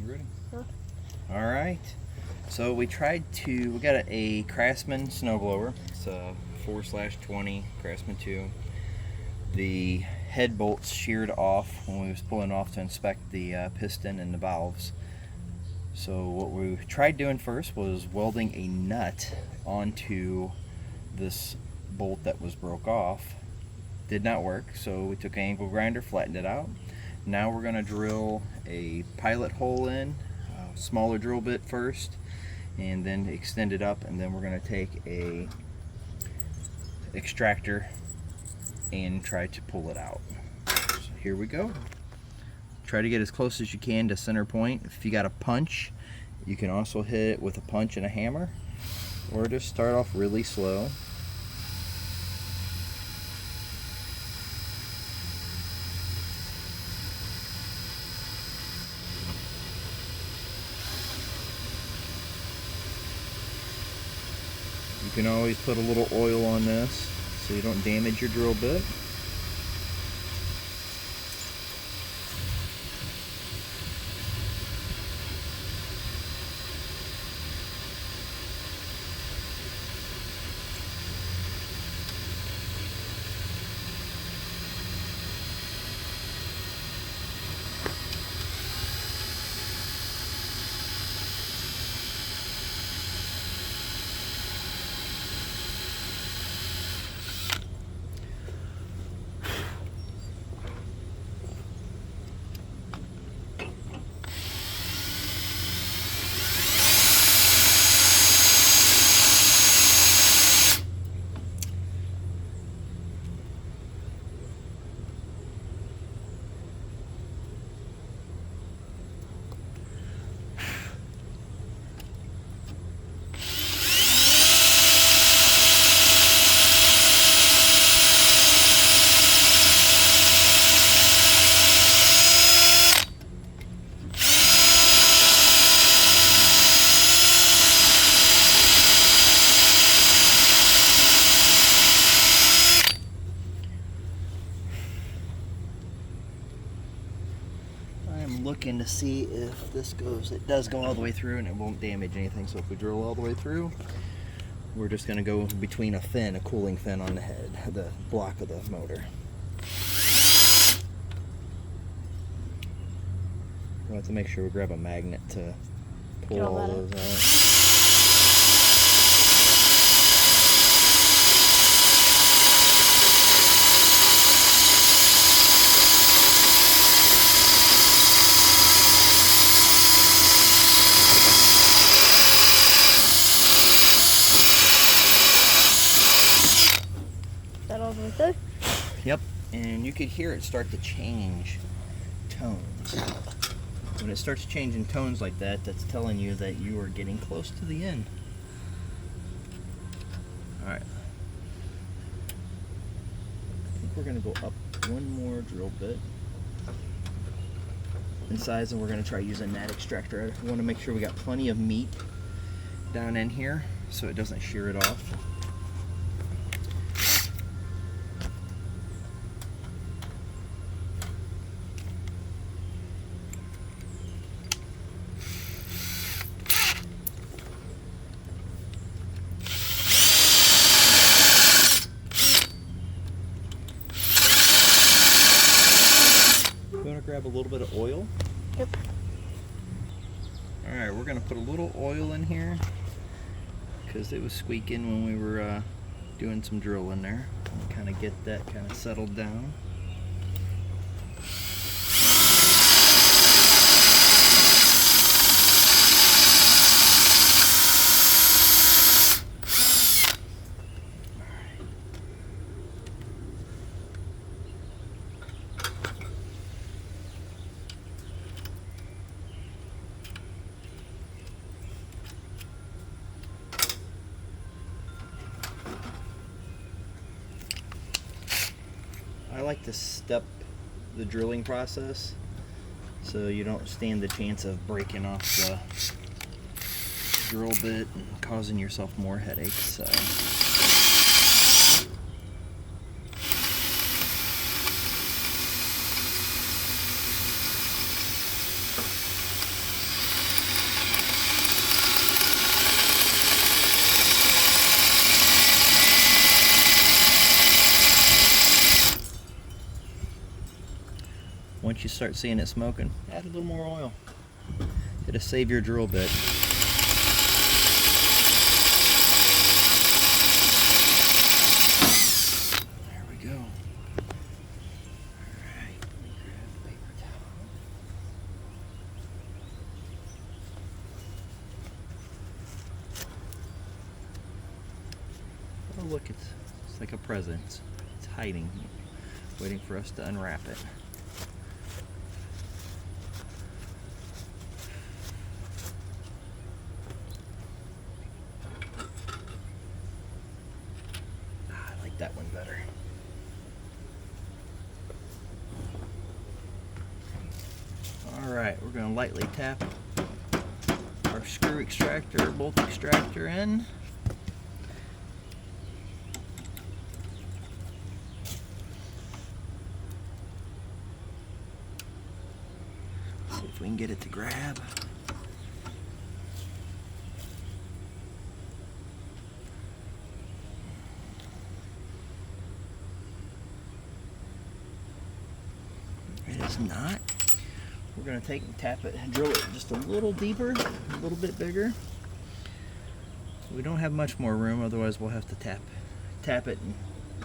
ready? Yeah. All right. So we got a Craftsman snowblower. It's a 4/20 Craftsman 2. The head bolts sheared off when we was pulling off to inspect the piston and the valves. So what we tried doing first was welding a nut onto this bolt that was broke off. Did not work, so we took an angle grinder, flattened it out. Now we're going to drill a pilot hole in, a smaller drill bit first, and then extend it up, and then we're going to take a extractor and try to pull it out. So here we go. Try to get as close as you can to center point. If you got a punch, you can also hit it with a punch and a hammer, or just start off really slow. You can always put a little oil on this so you don't damage your drill bit. Looking to see if this goes, it does go all the way through and it won't damage anything. So if we drill all the way through, we're just going to go between a cooling fin on the head, the block of the motor. We'll have to make sure we grab a magnet to pull all those out. That all the way through? Yep, and you could hear it start to change tones. When it starts changing tones like that, that's telling you that you are getting close to the end. Alright. I think we're going to go up one more drill bit in size, and we're going to try using that extractor. I want to make sure we got plenty of meat down in here so it doesn't shear it off. Grab a little bit of oil. Yep. Alright, we're going to put a little oil in here because it was squeaking when we were doing some drilling there. Kind of get that kind of settled down. I like to step the drilling process so you don't stand the chance of breaking off the drill bit and causing yourself more headaches. So once you start seeing it smoking, add a little more oil. It'll save your drill bit. There we go. Alright, let me grab the paper towel. Oh look, it's like a present. It's hiding, waiting for us to unwrap it. I like that one better. Alright, we're going to lightly tap our screw extractor, bolt extractor in. See if we can get it to grab. It is not. We're going to take and tap it and drill it just a little deeper, a little bit bigger. We don't have much more room, otherwise we'll have to tap it and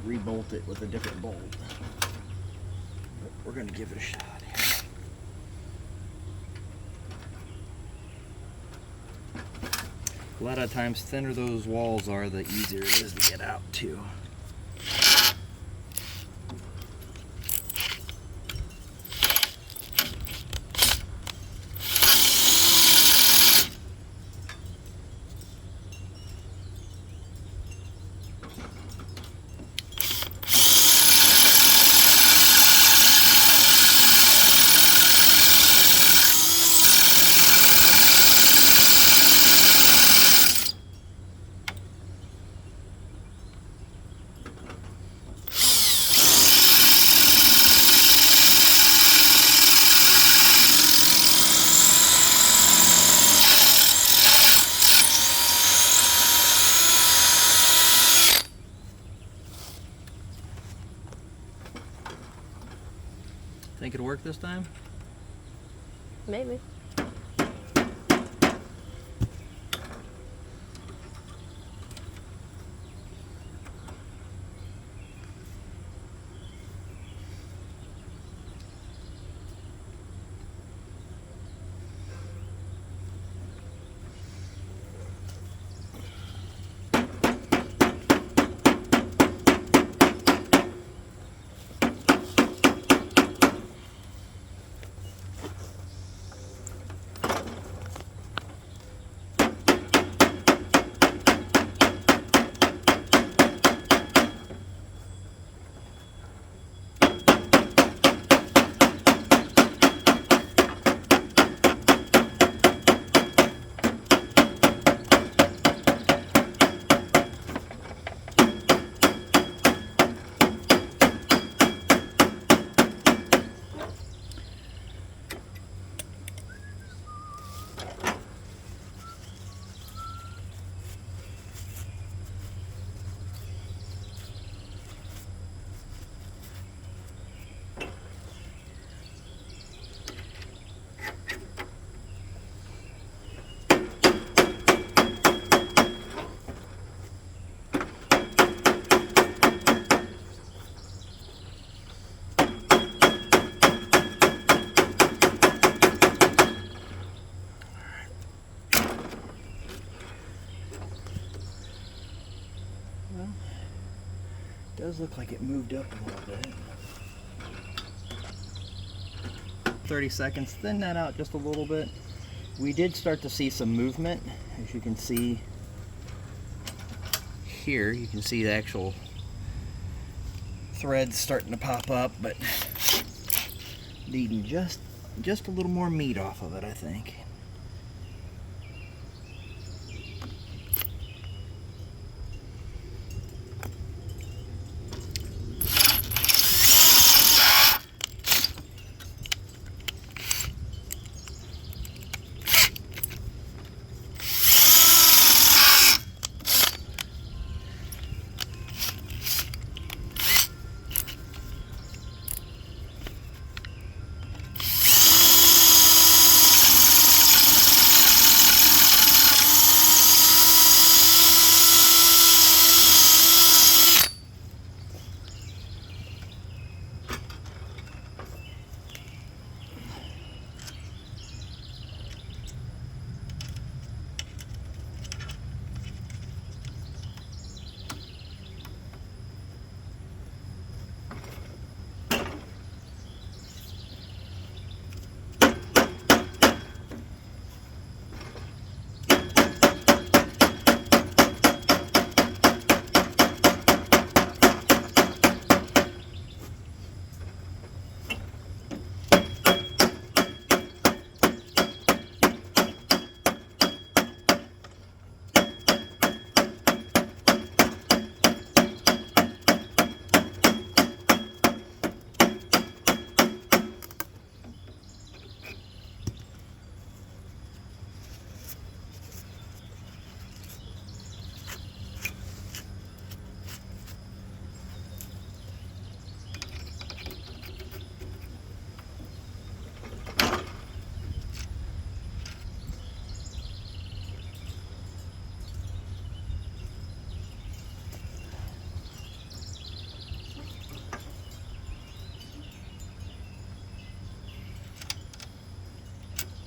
re-bolt it with a different bolt. But we're going to give it a shot here. A lot of times, thinner those walls are, the easier it is to get out too. Think it'll work this time? Maybe. Does look like it moved up a little bit. 30 seconds, thin that out just a little bit. We did start to see some movement. As you can see here, you can see the actual threads starting to pop up, but needing just a little more meat off of it, I think.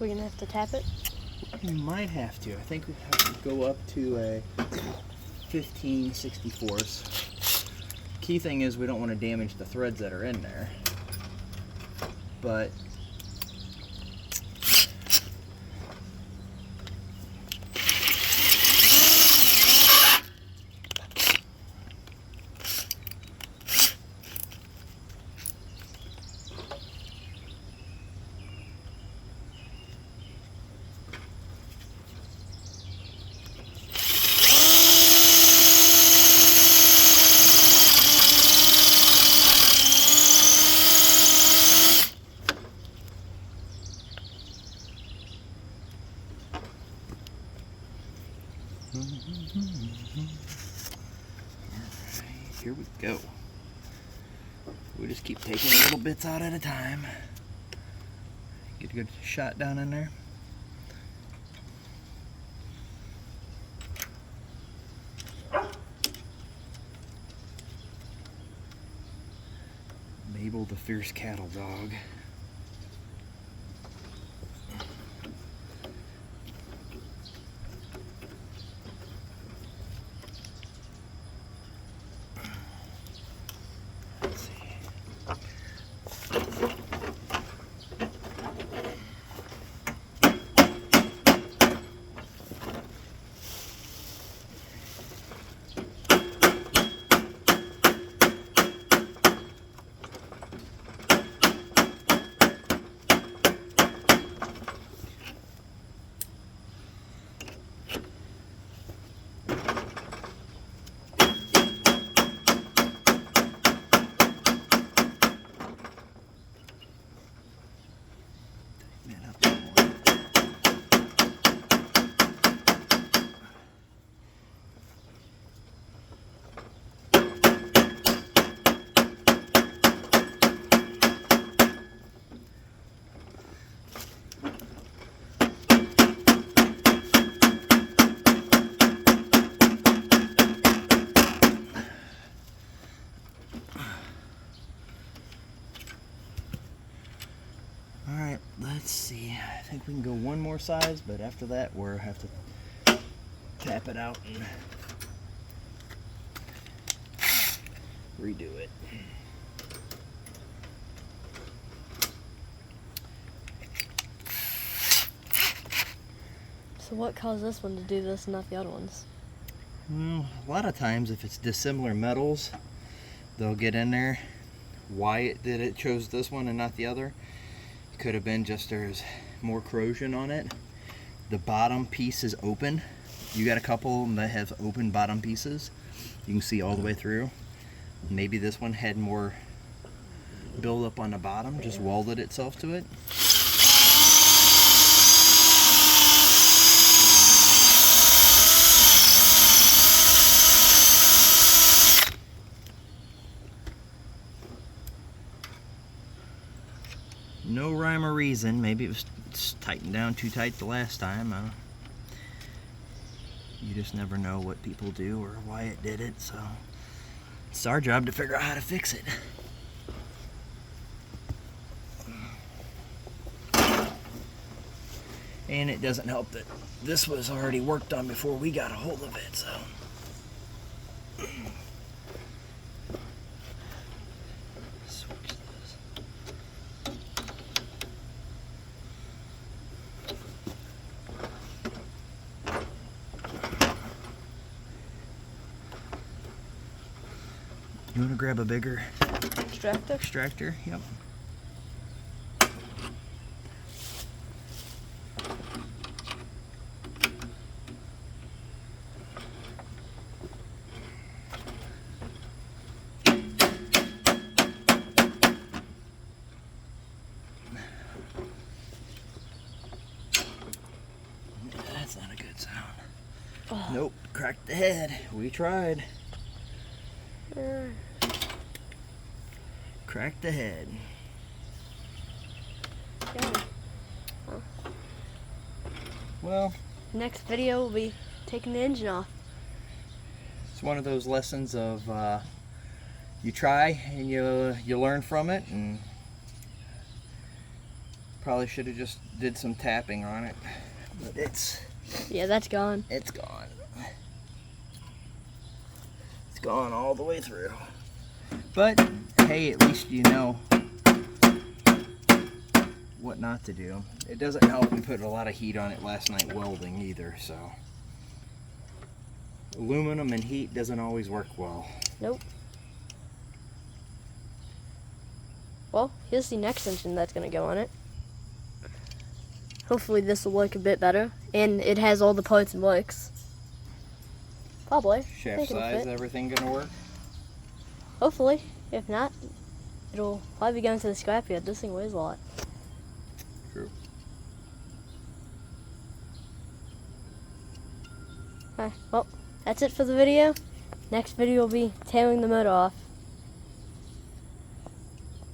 We're gonna have to tap it. We might have to. I think we have to go up to a 15/64. Key thing is we don't want to damage the threads that are in there. But alright, here we go. We just keep taking little bits out at a time. Get a good shot down in there. Mabel the fierce cattle dog. Let's see. Alright, let's see. I think we can go one more size, but after that we'll have to tap it out and redo it. So what caused this one to do this and not the other ones? Well, a lot of times if it's dissimilar metals, they'll get in there. Why it chose this one and not the other? Could have been just there's more corrosion on it. The bottom piece is open. You got a couple of them that have open bottom pieces. You can see all the way through. Maybe this one had more buildup on the bottom, just welded itself to it. No rhyme or reason. Maybe it was tightened down too tight the last time. You just never know what people do or why it did it, so it's our job to figure out how to fix it. And it doesn't help that this was already worked on before we got a hold of it, so. Switch this. You want to grab a bigger extractor? Yep. That's not a good sound. Oh. Nope, cracked the head. We tried. Cracked the head. Yeah. Oh. Well, Next video will be taking the engine off. it's one of those lessons of you try and you learn from it, and Probably should have just did some tapping on it, but Yeah, that's gone. it's gone. It's gone all the way through. But hey, at least you know what not to do. It doesn't help we put a lot of heat on it last night welding either, so aluminum and heat doesn't always work well. Nope. Well, here's the next engine that's going to go on it. Hopefully this will work a bit better. And it has all the parts and works. Probably. Shaft Think it'll size, fit. everything gonna work? Hopefully. If not, it'll probably be going to the scrapyard. This thing weighs a lot. True. Well, that's it for the video. Next video will be tearing the motor off.